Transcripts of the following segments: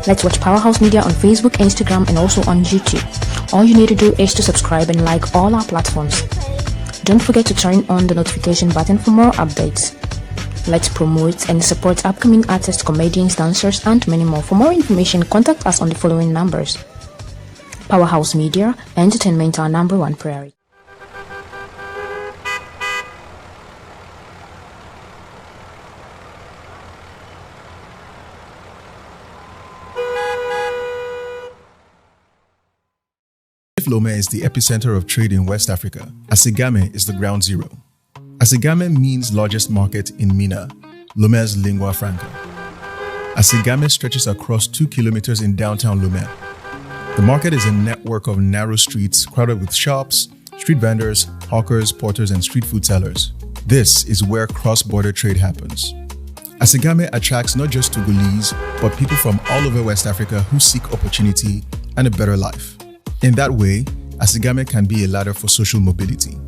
Let's watch Powerhouse Media on Facebook, Instagram, and also on YouTube. All you need to do is to subscribe and like all our platforms. Don't forget to turn on the notification button for more updates. Let's promote and support upcoming artists, comedians, dancers, and many more. For more information, contact us on the following numbers. Powerhouse Media, entertainment our number one priority. If LOME is the epicenter of trade in West Africa, Asigame is the ground zero. Asigame means largest market in Mina, Lome's lingua franca. Asigame stretches across 2 kilometers in downtown Lome. The market is a network of narrow streets crowded with shops, street vendors, hawkers, porters, and street food sellers. This is where cross-border trade happens. Asigame attracts not just Togolese, but people from all over West Africa who seek opportunity and a better life. In that way, Asigame can be a ladder for social mobility.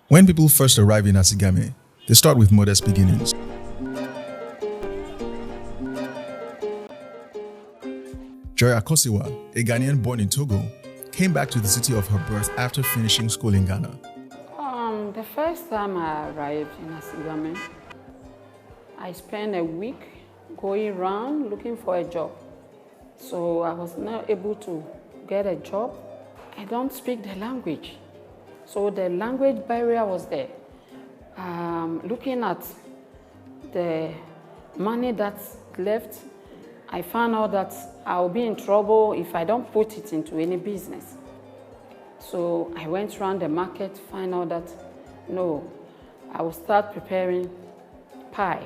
When people first arrive in Asigame, they start with modest beginnings. Joy Akosiwa, a Ghanaian born in Togo, came back to the city of her birth after finishing school in Ghana. The first time I arrived in Asigame, I spent a week going around looking for a job. So I was not able to get a job. I don't speak the language. So the language barrier was there. Looking at the money that's left, I found out that I'll be in trouble if I don't put it into any business. So I went around the market, find out that, no, I will start preparing pie,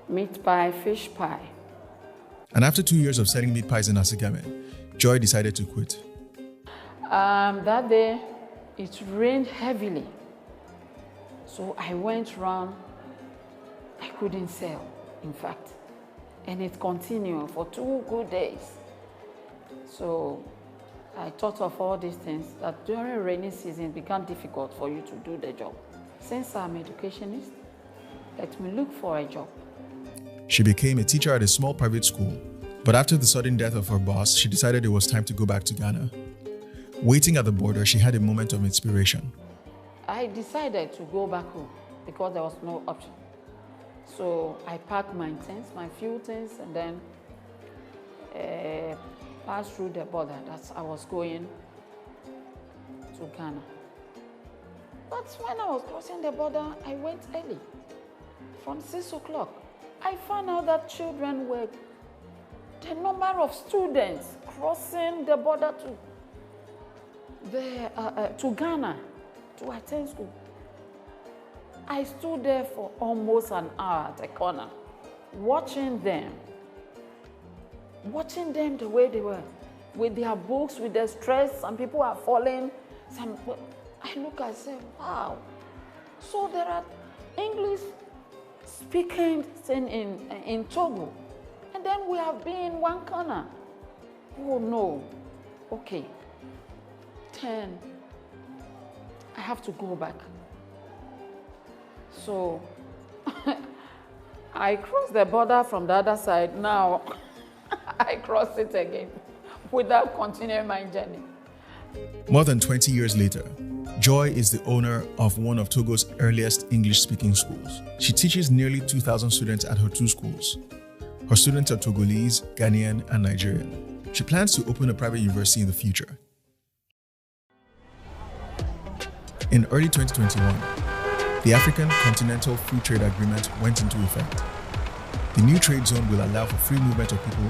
meat pie, fish pie. And after 2 years of selling meat pies in Asigame, Joy decided to quit. That day, it rained heavily. So I went around, I couldn't sell, in fact. And it continued for 2 good days. So I thought of all these things, that during rainy season it became difficult for you to do the job. Since I'm an educationist, let me look for a job. She became a teacher at a small private school, but after the sudden death of her boss, she decided it was time to go back to Ghana. Waiting at the border, she had a moment of inspiration. I decided to go back home because there was no option. So I packed my things, my few things, and then passed through the border. That's I was going to Ghana. But when I was crossing the border, I went early, from 6 o'clock. I found out that children were, the number of students crossing the border to Ghana to attend school. I stood there for almost an hour at the corner, watching them the way they were, with their books, with their stress. Some people are falling. I look and say, wow. So there are English speaking in Togo, and then we have been in one corner. Oh no, okay, 10, I have to go back. So I crossed the border from the other side. Now I cross it again without continuing my journey. More than 20 years later, Joy is the owner of one of Togo's earliest English-speaking schools. She teaches nearly 2,000 students at her 2 schools. Her students are Togolese, Ghanaian, and Nigerian. She plans to open a private university in the future. In early 2021, the African Continental Free Trade Agreement went into effect. The new trade zone will allow for free movement of people